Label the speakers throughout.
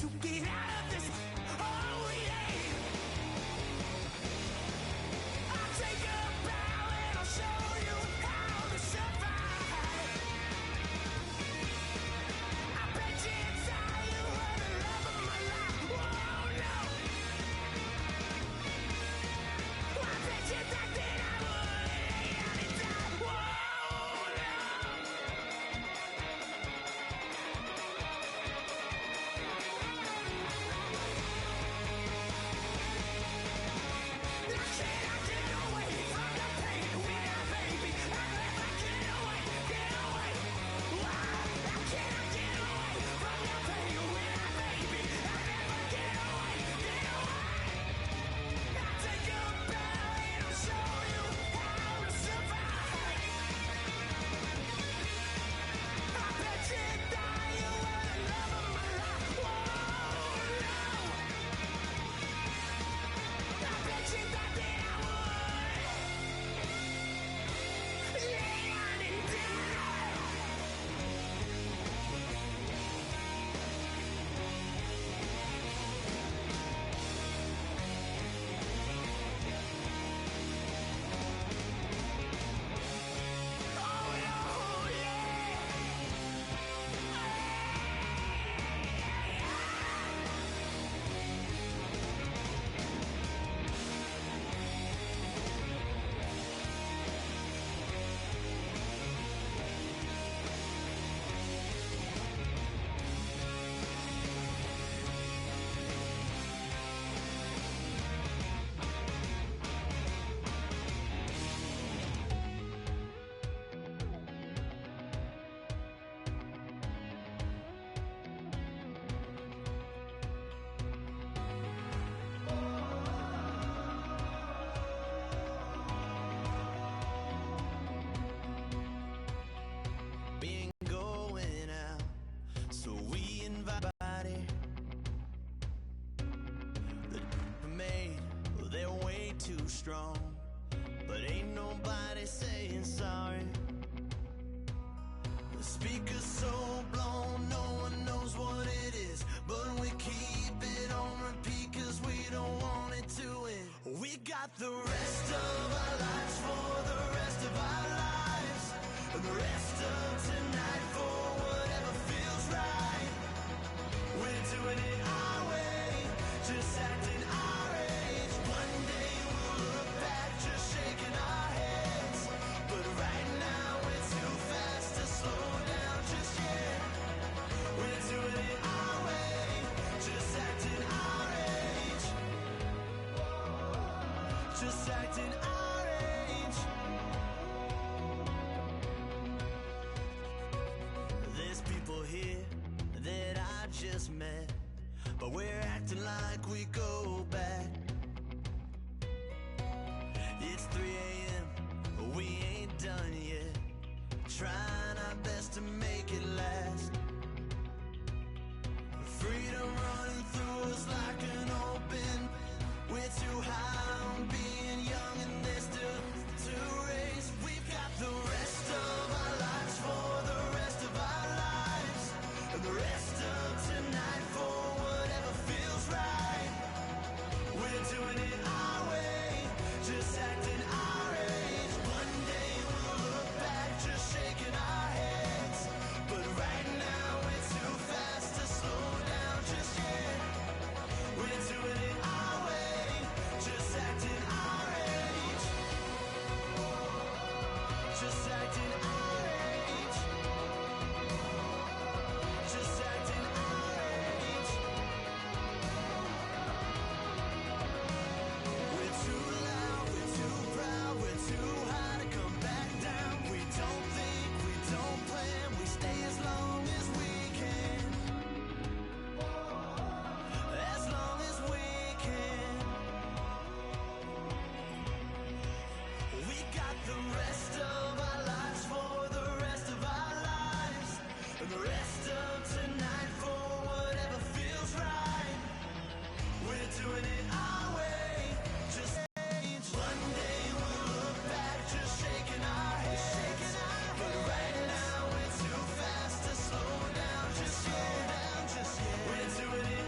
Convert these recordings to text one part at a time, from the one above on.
Speaker 1: to get out of this. Oh yeah. I'll take a bow and I'll show you how to survive. I bet you die, you were the love of my life. Oh no. I bet you thought that I would lay down and die. Whoa no. Strong, but ain't nobody saying sorry. The speaker's so blown, no one knows what it is, but we keep it on repeat cause we don't want it to end. We got the rest of our lives for the rest of our lives, and the rest of tonight for whatever feels right. We're doing it our way, just acting our age. One day we'll look back just shaking our heads, but right now we're too fast to slow down just yet. We're doing it our way, just acting our age, just acting our age. There's people here that I just met, but we're acting like we go back. It's 3 a.m., but we ain't done yet, trying our best to make it last. Freedom running through us like an open. We're too high on being young and there's still to race. We've got the rest of our lives for the rest of our lives, and the rest of tonight for whatever feels right. We're doing it our way, just acting our age. One day we'll look back just shaking our heads, but right now we're too fast to slow down just yet. We're doing it our way, just acting our age, just acting our age, just acting our age. We're too loud, we're too proud, we're too high to come back down. We don't think, we don't plan, we stay as long as we can, as long as we can. We got the rest of our lives for the rest of our lives, and the rest of tonight for whatever feels right. We're doing it our way, just change. One day we'll look back just shaking our heads, but right now we're too fast to slow down just yet. We're doing it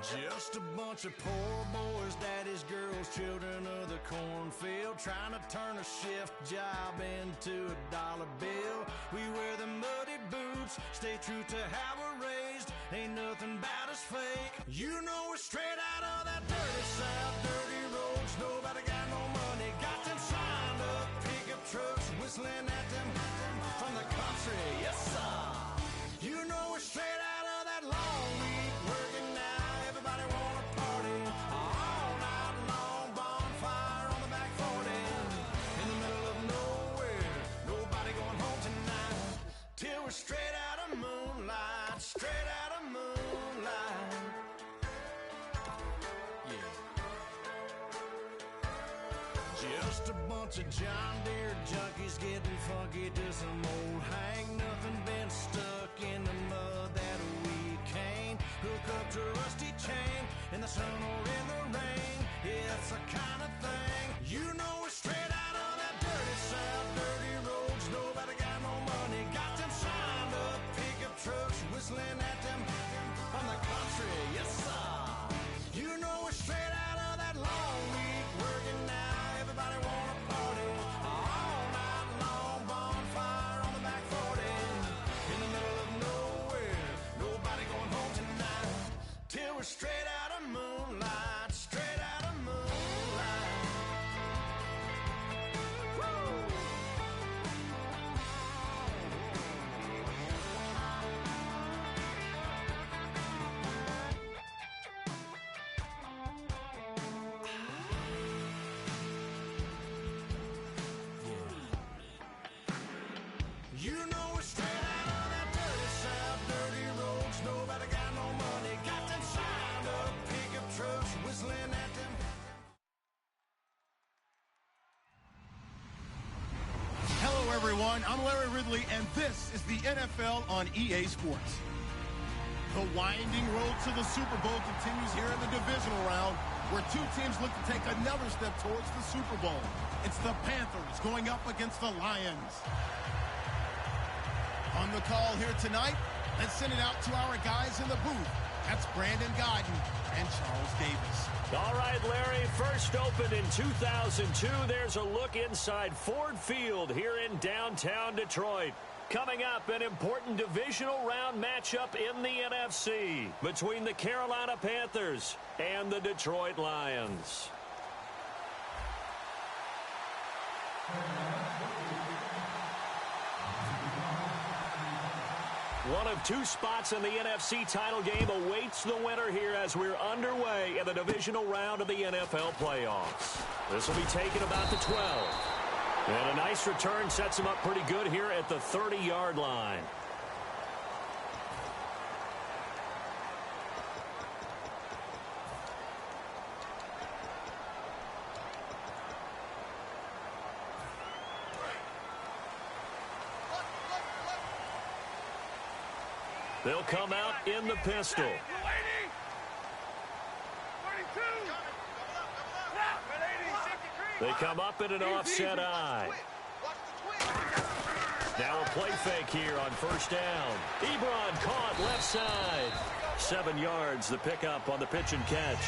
Speaker 1: Just a bunch of poor boys, daddy's girls, children of the cornfield, trying to turn a shift job into a dollar bill. We wear the muddy boots, stay true to how we're raised. Ain't nothing about us fake. You know we're straight out of that dirty South, dirty roads. Nobody got no money, got them signed up pickup trucks, whistling at them from the country. Yes, sir. You know we're straight out of that long week working now. Everybody wanna party all night long. Bonfire on the back 40 in the middle of nowhere. Nobody going home tonight till we're straight out of moonlight. Straight out of moonlight. Yeah. Just a bunch of John Deere junkies getting funky to some old hang. Nothing been stuck in the mud that we can't hook up to a rusty chain in the sun or in the rain. Yeah, it's the kind of thing. You know we're straight out of that dirty South, dirty roads. Nobody got no money, got them signed up pickup trucks, whistling at them from the country. Yes, sir. You know we're straight out of that long week working now. Everybody wanna party all night long. Bonfire on the back 40 in the middle of nowhere. Nobody going home tonight till we're straight out of moonlight. Straight out of moonlight. Woo! You know we're straight out of that dirty South, dirty roads. Nobody got no money, got them signed up pickup trucks, whistling at them.
Speaker 2: Hello, everyone. I'm Larry Ridley, and this is the NFL on EA Sports. The winding road to the Super Bowl continues here in the divisional round, where two teams look to take another step towards the Super Bowl. It's the Panthers going up against the Lions. On the call here tonight, let's send it out to our guys in the booth. That's Brandon Godden and Charles Davis.
Speaker 3: All right, Larry, first opened in 2002. There's a look inside Ford Field here in downtown Detroit. Coming up, an important divisional round matchup in the NFC between the Carolina Panthers and the Detroit Lions. One of two spots in the NFC title game awaits the winner here as we're underway in the divisional round of the NFL playoffs. This will be taken about the 12. And a nice return sets him up pretty good here at the 30-yard line. They'll come out in the pistol. They come up in an offset eye. Now a play fake here on first down. Ebron caught left side. 7 yards, the pickup on the pitch and catch.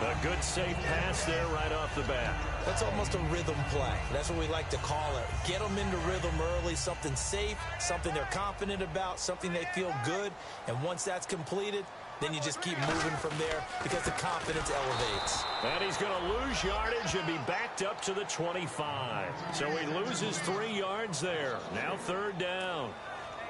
Speaker 3: A good safe pass there right off the bat.
Speaker 4: That's almost a rhythm play. That's what we like to call it. Get them into rhythm early, something safe, something they're confident about, something they feel good. And once that's completed, then you just keep moving from there because the confidence elevates.
Speaker 3: And he's going to lose yardage and be backed up to the 25. So he loses 3 yards there. Now third down.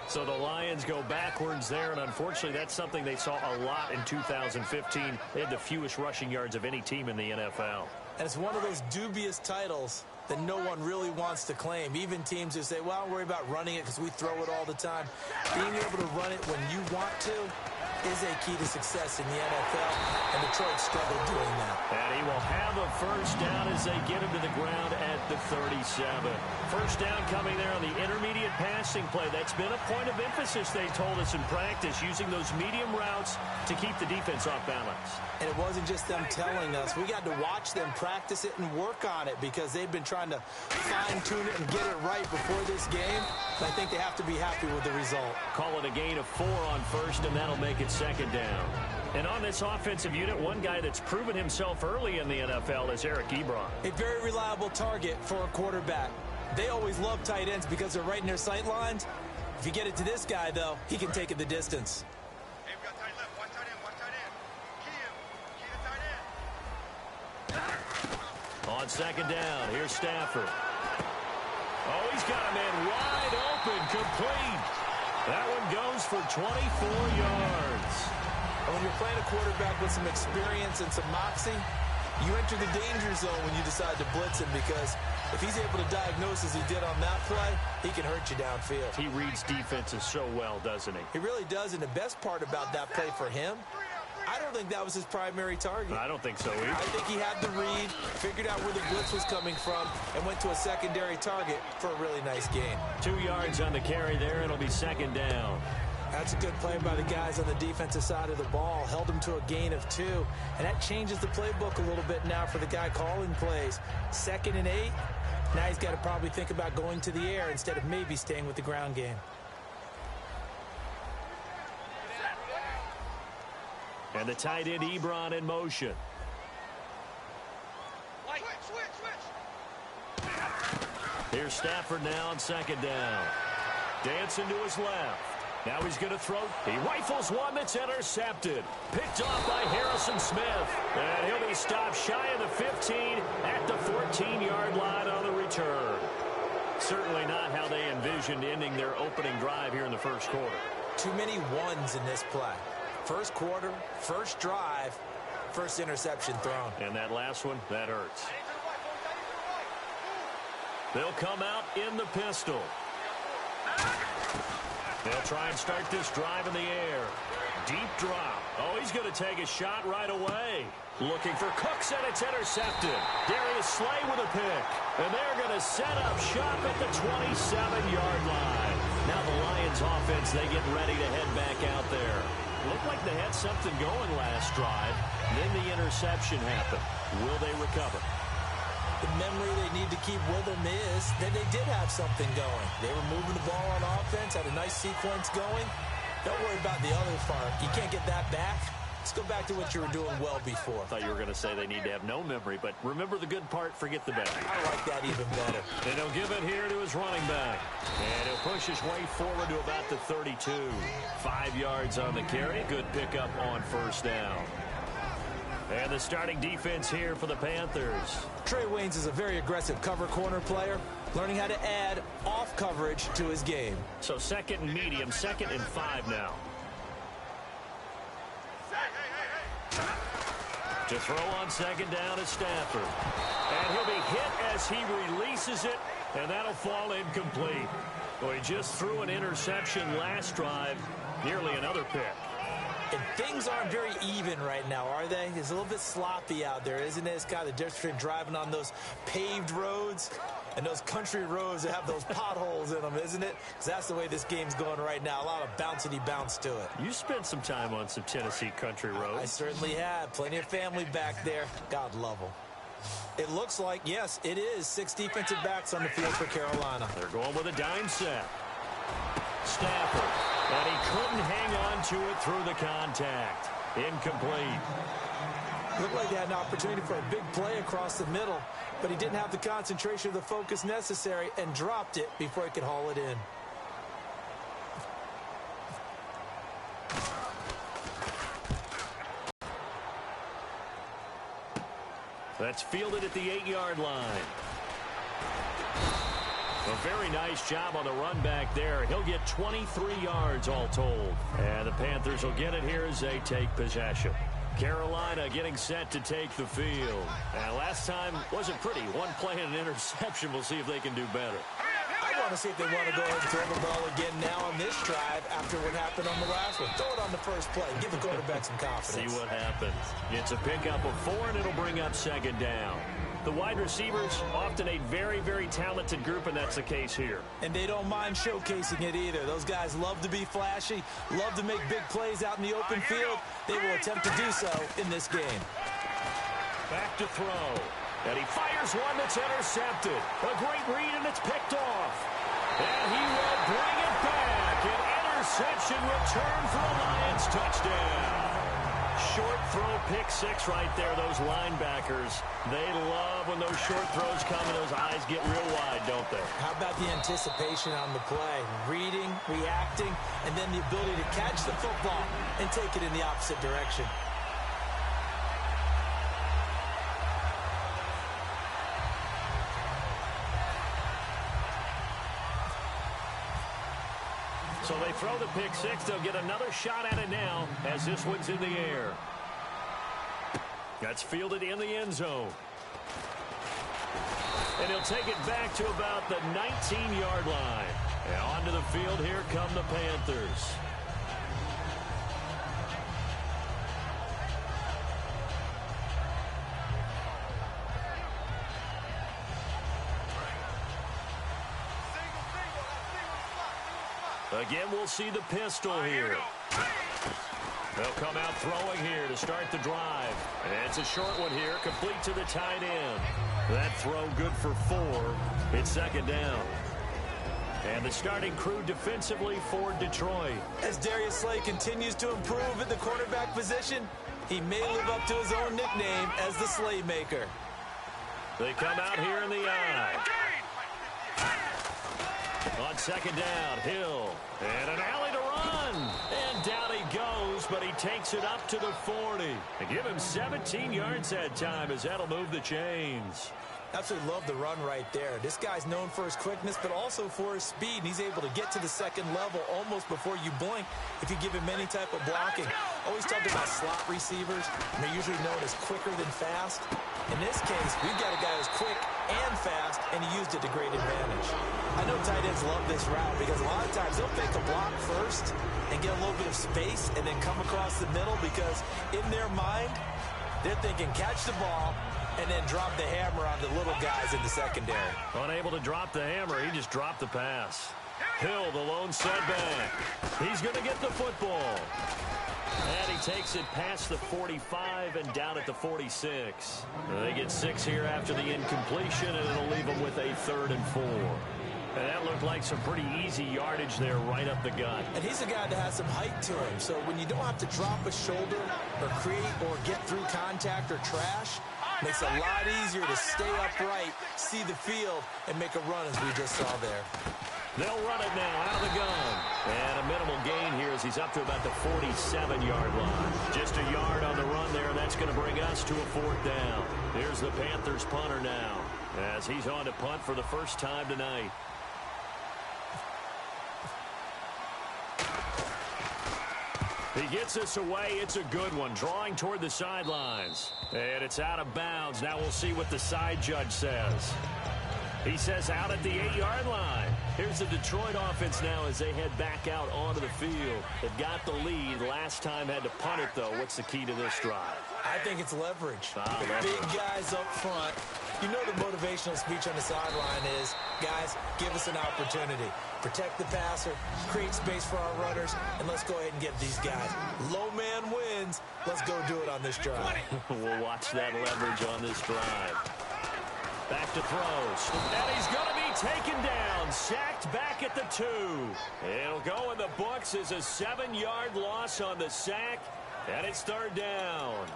Speaker 3: So the Lions go backwards there, and unfortunately that's something they saw a lot in 2015. They had the fewest rushing yards of any team in the NFL.
Speaker 4: And it's one of those dubious titles that no one really wants to claim. Even teams who say, well, don't worry about running it because we throw it all the time. Being able to run it when you want to is a key to success in the NFL, and Detroit struggled doing that.
Speaker 3: And he will have a first down as they get him to the ground at the 37. First down coming there on the intermediate passing play. That's been a point of emphasis, they told us in practice, using those medium routes to keep the defense off balance.
Speaker 4: And it wasn't just them telling us. We got to watch them practice it and work on it because they've been trying to fine-tune it and get it right before this game. And I think they have to be happy with the result.
Speaker 3: Call it a gain of 4 on first, and that'll make it second down. And on this offensive unit, one guy that's proven himself early in the NFL is Eric Ebron.
Speaker 4: A very reliable target for a quarterback. They always love tight ends because they're right in their sight lines. If you get it to this guy, though, he can take it the distance.
Speaker 5: Hey, we got tight left. Watch tight end. Watch tight end. Key the tight end.
Speaker 3: On second down, here's Stafford. Oh, he's got a man wide open, complete. That one goes for 24 yards.
Speaker 4: And when you're playing a quarterback with some experience and some moxie, you enter the danger zone when you decide to blitz him, because if he's able to diagnose as he did on that play, he can hurt you downfield.
Speaker 3: He reads defenses so well, doesn't he?
Speaker 4: He really does, and the best part about that play for him, I don't think that was his primary target.
Speaker 3: I don't think so either.
Speaker 4: I think he had the read, figured out where the blitz was coming from, and went to a secondary target for a really nice gain.
Speaker 3: 2 yards on the carry there. It'll be second down.
Speaker 4: That's a good play by the guys on the defensive side of the ball. Held him to a gain of 2. And that changes the playbook a little bit now for the guy calling plays. 2nd and 8. Now he's got to probably think about going to the air instead of maybe staying with the ground game.
Speaker 3: And the tight end Ebron in motion. Here's Stafford now on second down. Dancing to his left. Now he's going to throw. He rifles one that's intercepted. Picked off by Harrison Smith. And he'll be stopped shy of the 15 at the 14-yard line on the return. Certainly not how they envisioned ending their opening drive here in the first quarter.
Speaker 4: Too many ones in this play. First quarter, first drive, first interception thrown.
Speaker 3: And that last one, that hurts. They'll come out in the pistol. They'll try and start this drive in the air. Deep drop. Oh, he's going to take a shot right away. Looking for Cooks, and it's intercepted. Darius Slay with a pick. And they're going to set up shop at the 27-yard line. Now the Lions offense, they get ready to head back out there. Looked like they had something going last drive. Then the interception happened. Will they recover?
Speaker 4: The memory they need to keep with them is that they did have something going. They were moving the ball on offense, had a nice sequence going. Don't worry about the other part. You can't get that back. Let's go back to what you were doing well before.
Speaker 3: I thought you were going to say they need to have no memory, but remember the good part, forget the bad.
Speaker 4: I like that even better.
Speaker 3: And he'll give it here to his running back. And he'll push his way forward to about the 32. 5 yards on the carry. Good pickup on first down. And the starting defense here for the Panthers.
Speaker 4: Trey Waynes is a very aggressive cover corner player, learning how to add off coverage to his game.
Speaker 3: So second and medium, 2nd and 5 now. To throw on second down is Stafford. And he'll be hit as he releases it, and that'll fall incomplete. Well, he just threw an interception last drive, nearly another pick.
Speaker 4: And things aren't very even right now, are they? It's a little bit sloppy out there, isn't it? It's kind of the difference between driving on those paved roads and those country roads that have those potholes in them, isn't it? Because that's the way this game's going right now. A lot of bouncy bounce to it.
Speaker 3: You spent some time on some Tennessee country roads.
Speaker 4: I certainly have. Plenty of family back there. God love them. It looks like, yes, it is 6 defensive backs on the field for Carolina.
Speaker 3: They're going with a dime set. Stafford. And he couldn't hang on to it through the contact. Incomplete.
Speaker 4: Looked like they had an opportunity for a big play across the middle, but he didn't have the concentration or the focus necessary and dropped it before he could haul it in.
Speaker 3: That's fielded at the 8-yard line. A very nice job on the run back there. He'll get 23 yards all told. And the Panthers will get it here as they take possession. Carolina getting set to take the field. And last time wasn't pretty. One play and an interception. We'll see if they can do better.
Speaker 4: I want to see if they want to go ahead and throw the ball again now on this drive after what happened on the last one. Throw it on the first play. Give the quarterback some confidence.
Speaker 3: See what happens. It's a pickup of 4, and it'll bring up second down. The wide receivers, often a very, very talented group, and that's the case here.
Speaker 4: And they don't mind showcasing it either. Those guys love to be flashy, love to make big plays out in the open field. They will attempt to do so in this game.
Speaker 3: Back to throw. And he fires one that's intercepted. A great read, and it's picked off. And he will bring it back. An interception return for a Lions touchdown. Short throw, pick six right there, those linebackers. They love when those short throws come and those eyes get real wide, don't they?
Speaker 4: How about the anticipation on the play? Reading, reacting, and then the ability to catch the football and take it in the opposite direction.
Speaker 3: So they throw the pick six. They'll get another shot at it now as this one's in the air. That's fielded in the end zone. And he'll take it back to about the 19-yard line. And onto the field, here come the Panthers. Again, we'll see the pistol here. They'll come out throwing here to start the drive. And it's a short one here, complete to the tight end. That throw good for 4. It's second down. And the starting crew defensively for Detroit.
Speaker 4: As Darius Slay continues to improve at the quarterback position, he may live up to his own nickname as the Slaymaker.
Speaker 3: They come out here in the eye. On second down, Hill. And an alley to run. And down he goes, but he takes it up to the 40. And give him 17 yards that time as that'll move the chains.
Speaker 4: Absolutely love the run right there. This guy's known for his quickness, but also for his speed. And he's able to get to the second level almost before you blink if you give him any type of blocking. Always talked about slot receivers, and they're usually known as quicker than fast. In this case, we've got a guy who's quick and fast, and he used it to great advantage. I know tight ends love this route because a lot of times they'll fake a block first and get a little bit of space and then come across the middle because in their mind, they're thinking catch the ball and then drop the hammer on the little guys in the secondary.
Speaker 3: Unable to drop the hammer, he just dropped the pass. Hill, the lone setback. He's going to get the football. And he takes it past the 45 and down at the 46. They get 6 here after the incompletion, and it'll leave them with a 3rd and 4. And that looked like some pretty easy yardage there right up the gut.
Speaker 4: And he's a guy that has some height to him. So when you don't have to drop a shoulder or create or get through contact or trash, makes it a lot easier to stay upright, see the field, and make a run as we just saw there.
Speaker 3: They'll run it now out of the gun. And a minimal gain here as he's up to about the 47-yard line. Just a yard on the run there. That's going to bring us to a 4th down. Here's the Panthers punter now as he's on to punt for the first time tonight. He gets us away. It's a good one. Drawing toward the sidelines. And it's out of bounds. Now we'll see what the side judge says. He says out at the 8-yard line. Here's the Detroit offense now as they head back out onto the field. They've got the lead. Last time had to punt it, though. What's the key to this drive?
Speaker 4: I think it's leverage.
Speaker 3: Leverage.
Speaker 4: Big guys up front. You know the motivational speech on the sideline is, guys, give us an opportunity. Protect the passer, create space for our runners, and let's go ahead and get these guys. Low man wins. Let's go do it on this drive.
Speaker 3: We'll watch that leverage on this drive. Back to throws. And he's going to be taken down. Sacked back at the 2. It'll go in the books as a 7-yard loss on the sack. And it's 3rd down.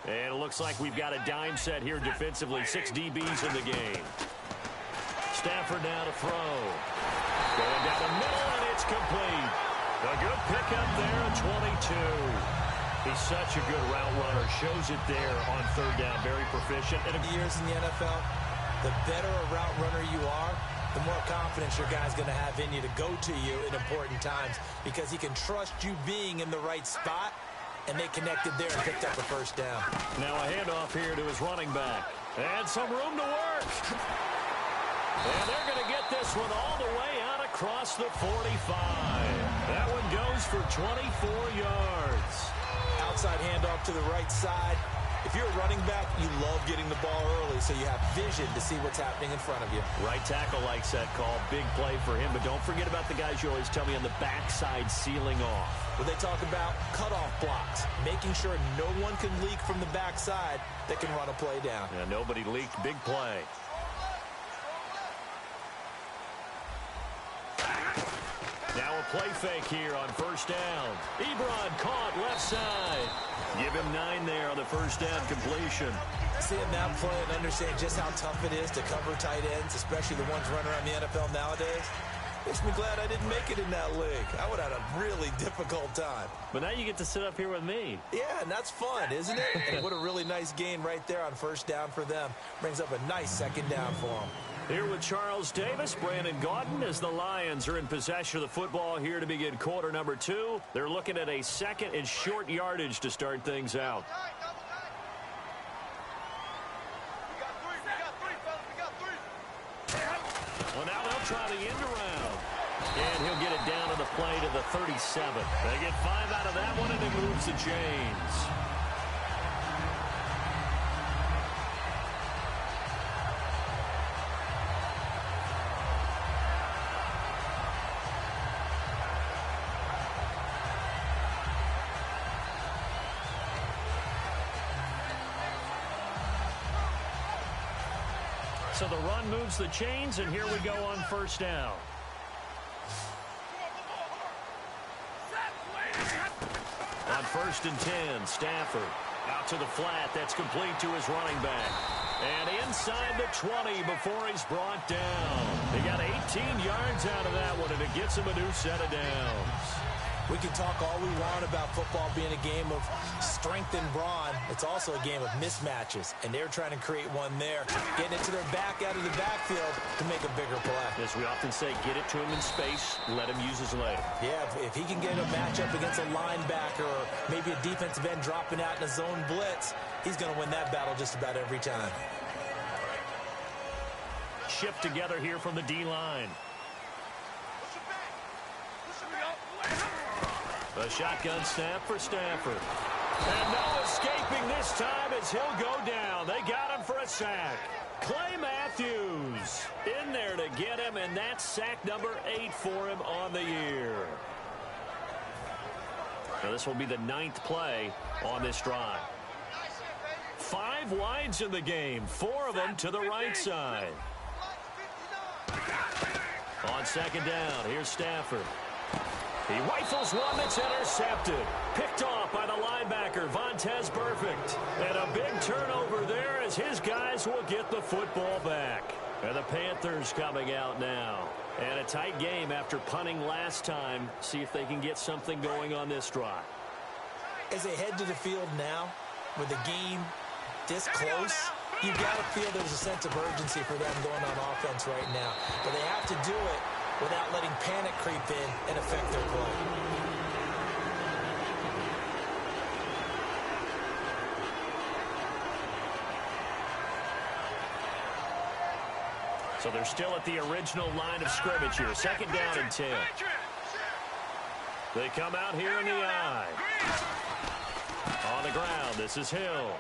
Speaker 3: And it looks like we've got a dime set here defensively. 6 DBs in the game. Stafford now to throw. Going down the middle, and it's complete. A good pickup there at 22. He's such a good route runner. Shows it there on 3rd down. Very proficient.
Speaker 4: And years in the NFL, the better a route runner you are, the more confidence your guy's going to have in you to go to you in important times because he can trust you being in the right spot, and they connected there and picked up a 1st down.
Speaker 3: Now a handoff here to his running back. And some room to work. And they're going to get this one all the way out across the 45. That one goes for 24 yards.
Speaker 4: Outside handoff to the right side. If you're a running back, you love getting the ball early so you have vision to see what's happening in front of you.
Speaker 3: Right tackle likes that call. Big play for him. But don't forget about the guys you always tell me on the backside sealing off.
Speaker 4: When they talk about cutoff blocks, making sure no one can leak from the backside that can run a play down.
Speaker 3: Yeah, nobody leaked. Big play. Now a play fake here on first down. Ebron caught left side. Give him 9 there on the first down completion.
Speaker 4: Seeing that play and understand just how tough it is to cover tight ends, especially the ones running around the NFL nowadays, makes me glad I didn't make it in that league. I would have had a really difficult time.
Speaker 3: But now you get to sit up here with me.
Speaker 4: Yeah, and that's fun, isn't it? And what a really nice gain right there on first down for them. Brings up a nice second down for them.
Speaker 3: Here with Charles Davis, Brandon Gaudin, as the Lions are in possession of the football here to begin quarter number 2. They're looking at a second and short yardage to start things out. Well, now they'll try the end around. And he'll get it down to the play to the 37. They get 5 out of that one, and it moves the chains. So the run moves the chains, and here we go on first down. On 1st and 10, Stafford out to the flat. That's complete to his running back. And inside the 20 before he's brought down. They got 18 yards out of that one, and it gets him a new set of downs.
Speaker 4: We can talk all we want about football being a game of strength and brawn. It's also a game of mismatches, and they're trying to create one there, getting it to their back out of the backfield to make a bigger play.
Speaker 3: As we often say, get it to him in space, let him use his leg.
Speaker 4: Yeah, if he can get a matchup against a linebacker or maybe a defensive end dropping out in a zone blitz, he's going to win that battle just about every time.
Speaker 3: Shift together here from the D-line. A shotgun snap for Stafford. And no escaping this time as he'll go down. They got him for a sack. Clay Matthews in there to get him, and that's sack number 8 for him on the year. Now this will be the 9th play on this drive. 5 wides in the game, 4 of them to the right side. On second down, here's Stafford. He rifles one that's intercepted. Picked off by the linebacker, Vontaze Burfict. And a big turnover there as his guys will get the football back. And the Panthers coming out now. And a tight game after punting last time. See if they can get something going on this drive.
Speaker 4: As they head to the field now, with the game this close, you got to feel there's a sense of urgency for them going on offense right now. But they have to do it without letting panic creep in and affect their play.
Speaker 3: So they're still at the original line of scrimmage here. Second down and 10. They come out here in the eye. On the ground, this is Hill.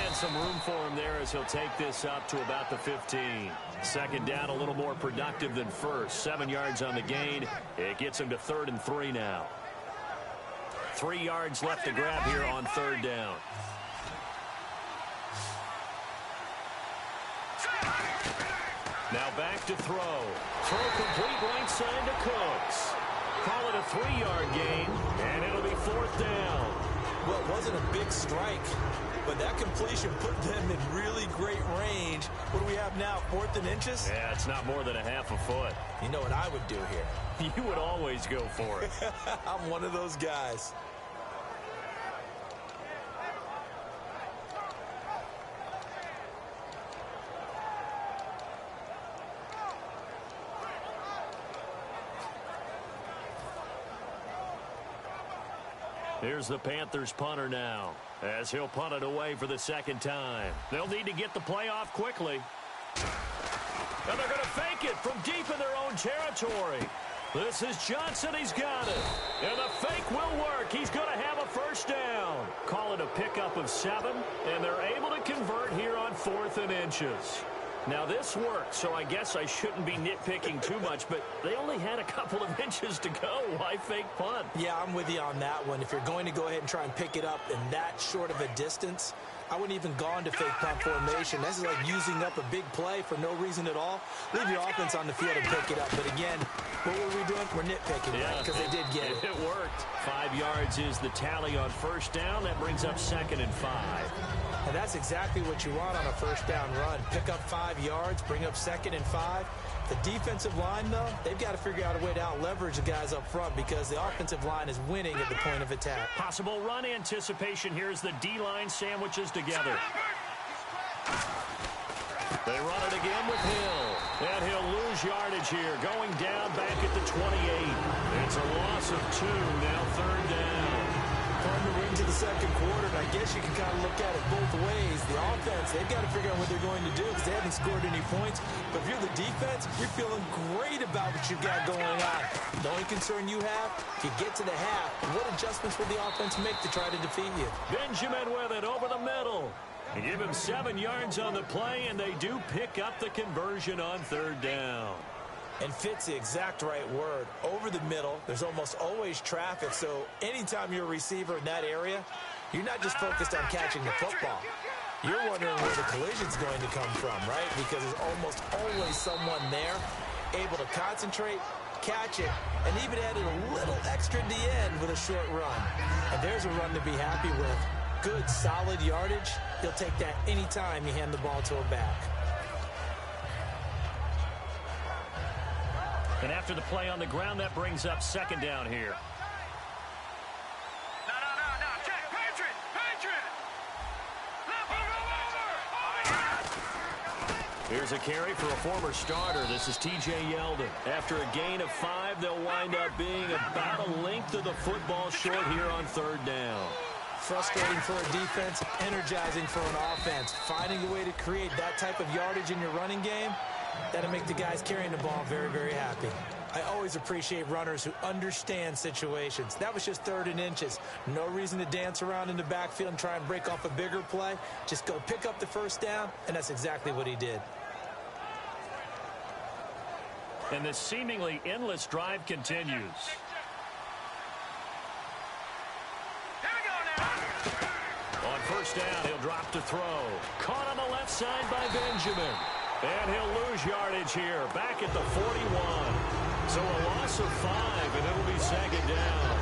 Speaker 3: And some room for him there as he'll take this up to about the 15. Second down, a little more productive than first. 7 yards on the gain. It gets him to 3rd and 3 now. 3 yards left to grab here on 3rd down. Now back to throw. Throw complete right side to Cooks. Call it a 3-yard gain, and it'll be 4th down.
Speaker 4: Well, it wasn't a big strike, but that completion put them in really great range. What do we have now, 4th and inches?
Speaker 3: Yeah, it's not more than a half a foot.
Speaker 4: You know what I would do here?
Speaker 3: You would always go for it.
Speaker 4: I'm one of those guys.
Speaker 3: Here's the Panthers punter now, as he'll punt it away for the 2nd time. They'll need to get the play off quickly. And they're going to fake it from deep in their own territory. This is Johnson. He's got it. And the fake will work. He's going to have a first down. Call it a pickup of 7, and they're able to convert here on 4th and inches. Now, this worked, so I guess I shouldn't be nitpicking too much, but they only had a couple of inches to go. Why fake punt?
Speaker 4: Yeah, I'm with you on that one. If you're going to go ahead and try and pick it up in that short of a distance, I wouldn't even gone to fake punt formation. This is like using up a big play for no reason at all. Leave your offense on the field and pick it up. But again, what were we doing? We're nitpicking, right? Because they did get it.
Speaker 3: It worked. 5 yards is the tally on first down. That brings up 2nd and 5.
Speaker 4: And that's exactly what you want on a first down run. Pick up 5 yards, bring up 2nd and 5. The defensive line, though, they've got to figure out a way to out-leverage the guys up front because the offensive line is winning at the point of attack.
Speaker 3: Possible run anticipation. Here's the D-line sandwiches together. They run it again with Hill. And he'll lose yardage here. Going down back at the 28. It's a loss of 2. Now 3rd down.
Speaker 4: On the ring to the second quarter, and I guess you can kind of look at it both ways. The offense, they've got to figure out what they're going to do because they haven't scored any points. But if you're the defense, you're feeling great about what you've got going on. The only concern you have, if you get to the half, what adjustments will the offense make to try to defeat you?
Speaker 3: Benjamin with it over the middle. They give him 7 yards on the play, and they do pick up the conversion on 3rd down.
Speaker 4: And fits the exact right word. Over the middle, there's almost always traffic, so anytime you're a receiver in that area, you're not just focused on catching the football. You're wondering where the collision's going to come from, right? Because there's almost always someone there able to concentrate, catch it, and even added a little extra at the end with a short run. And there's a run to be happy with. Good, solid yardage. You'll take that anytime you hand the ball to a back.
Speaker 3: And after the play on the ground, that brings up 2nd down here.
Speaker 5: No. Check. Patriot.
Speaker 3: Here's a carry for a former starter. This is T.J. Yeldon. After a gain of 5, they'll wind up being about a length of the football short here on 3rd down.
Speaker 4: Frustrating for a defense, energizing for an offense. Finding a way to create that type of yardage in your running game, that'll make the guys carrying the ball very, very happy. I always appreciate runners who understand situations. That was just 3rd and inches. No reason to dance around in the backfield and try and break off a bigger play. Just go pick up the first down, and that's exactly what he did.
Speaker 3: And this seemingly endless drive continues. On first down, he'll drop to throw. Caught on the left side by Benjamin. And he'll lose yardage here, back at the 41. So a loss of 5, and it'll be 2nd down.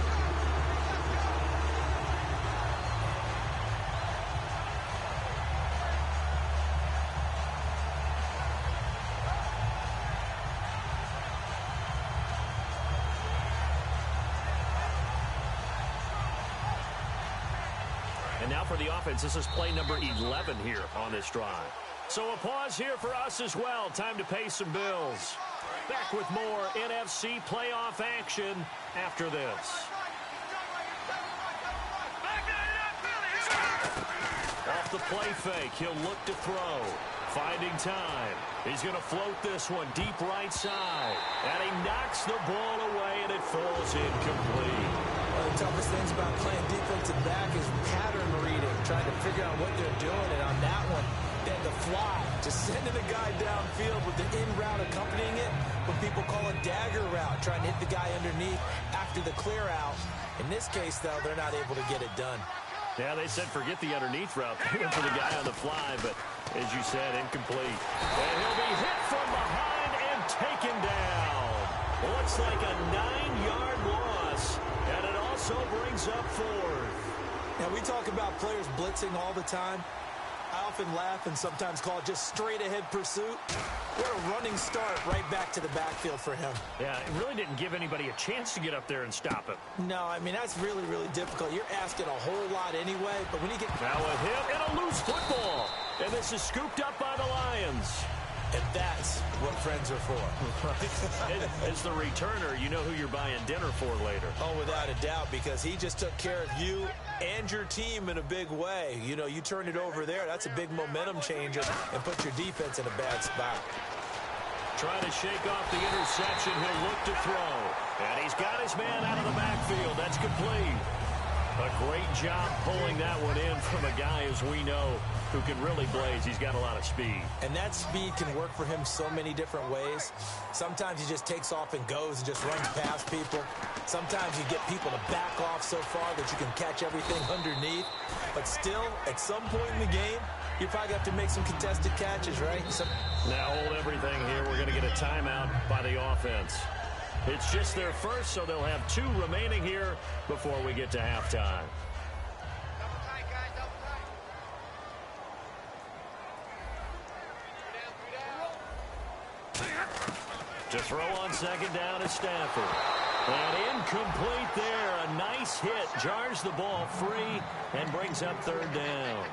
Speaker 3: And now for the offense, this is play number 11 here on this drive. So a pause here for us as well. Time to pay some bills. Back with more NFC playoff action after this. Off the play fake, he'll look to throw. Finding time. He's going to float this one deep right side. And he knocks the ball away, and it falls incomplete.
Speaker 4: One of the toughest things about playing defensive back is pattern reading, trying to figure out what they're doing. And on that one, then the fly, just sending the guy downfield with the in route accompanying it, what people call a dagger route, trying to hit the guy underneath after the clear out. In this case, though, they're not able to get it done.
Speaker 3: Yeah, they said forget the underneath route. They went for the guy on the fly, but as you said, incomplete. And he'll be hit from behind and taken down. Looks like a 9-yard loss, and it also brings up 4th.
Speaker 4: Now, we talk about players blitzing all the time. I often laugh and sometimes call it just straight-ahead pursuit. What a running start right back to the backfield for him.
Speaker 3: Yeah, it really didn't give anybody a chance to get up there and stop him.
Speaker 4: No, I mean, that's really, really difficult. You're asking a whole lot anyway, but when you get...
Speaker 3: Now a hit and a loose football. And this is scooped up by the Lions.
Speaker 4: And that's what friends are for.
Speaker 3: As the returner, you know who you're buying dinner for later.
Speaker 4: Oh, without a doubt, because he just took care of you and your team in a big way. You know, you turn it over there, that's a big momentum changer and put your defense in a bad spot.
Speaker 3: Trying to shake off the interception. He'll look to throw. And he's got his man out of the backfield. That's complete. A great job pulling that one in from a guy, as we know, who can really blaze. He's got a lot of speed.
Speaker 4: And that speed can work for him so many different ways. Sometimes he just takes off and goes and just runs past people. Sometimes you get people to back off so far that you can catch everything underneath. But still, at some point in the game, you probably have to make some contested catches, right?
Speaker 3: Now hold everything here. We're going to get a timeout by the offense. It's just their first, so they'll have 2 remaining here before we get to halftime.
Speaker 5: Double tight, guys, double tight.
Speaker 3: To throw on second down is Stafford. And incomplete there. A nice hit. Jars the ball free and brings up third down.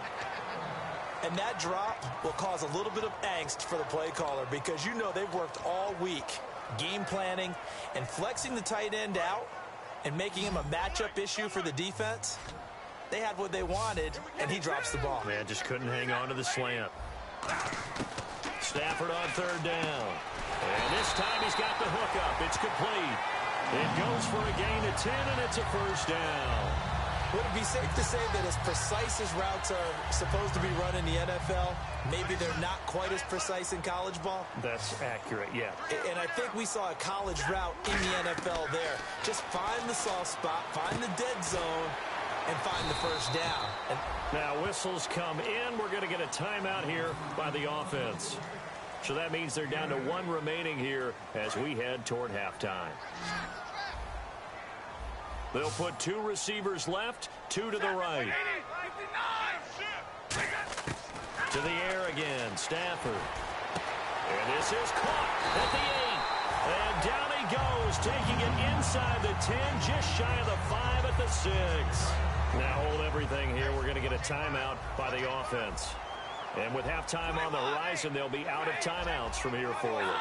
Speaker 4: And that drop will cause a little bit of angst for the play caller because you know they've worked all week game planning and flexing the tight end out and making him a matchup issue for the defense. They had what they wanted, and he drops the ball.
Speaker 3: Man, just couldn't hang on to the slant. Stafford on third down. And this time he's got the hook up. It's complete. It goes for a gain of 10, and it's a first down.
Speaker 4: Would it be safe to say that as precise as routes are supposed to be run in the NFL, maybe they're not quite as precise in college ball?
Speaker 3: That's accurate, yeah.
Speaker 4: And I think we saw a college route in the NFL there. Just find the soft spot, find the dead zone, and find the first down. And
Speaker 3: now whistles come in. We're going to get a timeout here by the offense. So that means they're down to 1 remaining here as we head toward halftime. They'll put 2 receivers left, 2 to the right. To the air again, Stafford. And this is caught at the 8. And down he goes, taking it inside the 10, just shy of the 5 at the 6. Now hold everything here. We're going to get a timeout by the offense. And with halftime on the horizon, they'll be out of timeouts from here forward.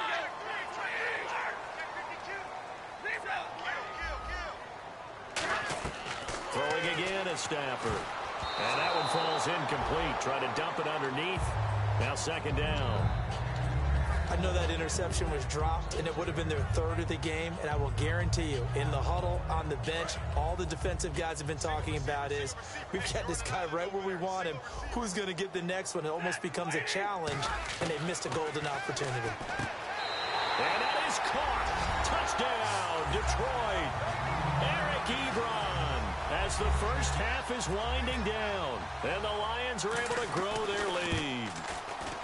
Speaker 3: Throwing again is Stafford. And that one falls incomplete. Try to dump it underneath. Now second down.
Speaker 4: I know that interception was dropped, and it would have been their 3rd of the game, and I will guarantee you, in the huddle, on the bench, all the defensive guys have been talking about is, we've got this guy right where we want him. Who's going to get the next one? It almost becomes a challenge, and they've missed a golden opportunity.
Speaker 3: And that is caught. Touchdown, Detroit. Eric Ebron, as the first half is winding down, and the Lions are able to grow their lead.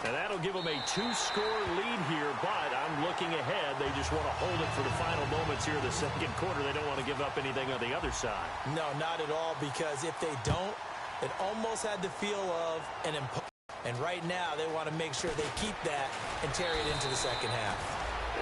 Speaker 3: And that'll give them a 2-score lead here, but I'm looking ahead. They just want to hold it for the final moments here in the second quarter. They don't want to give up anything on the other side.
Speaker 4: No, not at all, because if they don't, it almost had the feel of an impose. And right now, they want to make sure they keep that and carry it into the second half.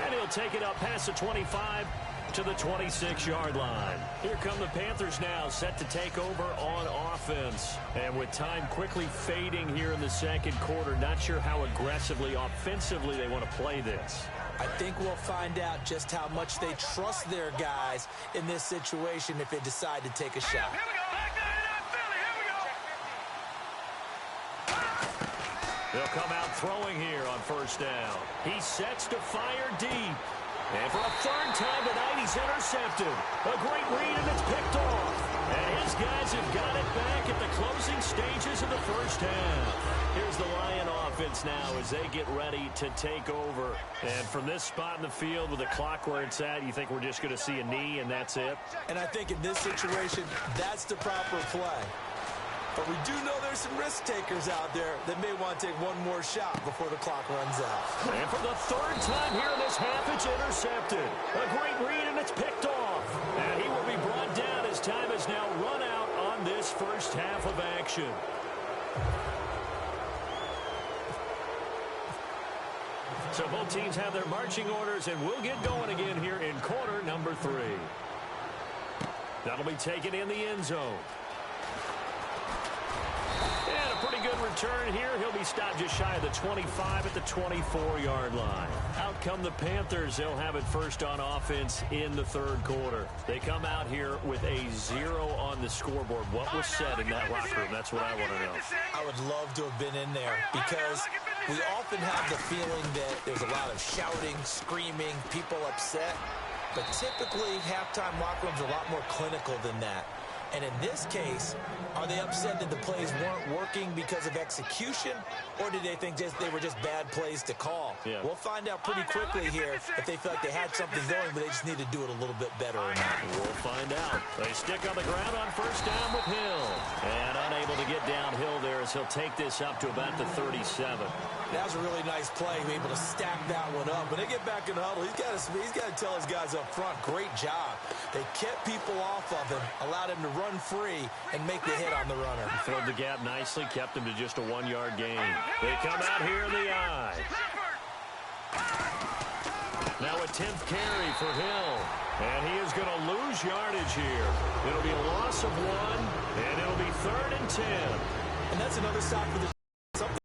Speaker 3: And he'll take it up past the 25 to the 26-yard line. Here come the Panthers now, set to take over on offense. And with time quickly fading here in the second quarter, not sure how aggressively, offensively they want to play this.
Speaker 4: I think we'll find out just how much they trust their guys in this situation if they decide to take a shot.
Speaker 5: Here we go.
Speaker 3: They'll come out throwing here on first down. He sets to fire deep. And for a 3rd time tonight, he's intercepted. A great read, and it's picked off. And his guys have got it back at the closing stages of the first half. Here's the Lion offense now as they get ready to take over. And from this spot in the field with the clock where it's at, you think we're just going to see a knee and that's it?
Speaker 4: And I think in this situation, that's the proper play. But we do know there's some risk takers out there that may want to take one more shot before the clock runs out.
Speaker 3: And for the 3rd time here in this half, it's intercepted. A great read, and it's picked off. And he will be brought down as time has now run out on this first half of action. So both teams have their marching orders, and we'll get going again here in quarter number 3. That'll be taken in the end zone. And a pretty good return here. He'll be stopped just shy of the 25 at the 24-yard line. Out come the Panthers. They'll have it first on offense in the 3rd quarter. They come out here with a 0 on the scoreboard. What was said in that locker room? That's what I want to know.
Speaker 4: I would love to have been in there because We often have the feeling that there's a lot of shouting, screaming, people upset. But typically, halftime locker rooms are a lot more clinical than that. And in this case, are they upset that the plays weren't working because of execution, or did they think they were just bad plays to call?
Speaker 3: Yeah.
Speaker 4: We'll find out pretty quickly here if they feel like they had something going, but they just need to do it a little bit better or not.
Speaker 3: We'll find out. They stick on the ground on first down with Hill. And unable to get downhill there as he'll take this up to about the 37.
Speaker 4: That was a really nice play, able to stack that one up. When they get back in the huddle, he's got to tell his guys up front, great job. They kept people off of him, allowed him to run free and make the hit on the runner.
Speaker 3: Filled the gap nicely, kept him to just a 1-yard gain. They come out here in the I. Now a 10th carry for Hill. And he is going to lose yardage here. It'll be a loss of 1, and it'll be 3rd and 10.
Speaker 4: And that's another stop for the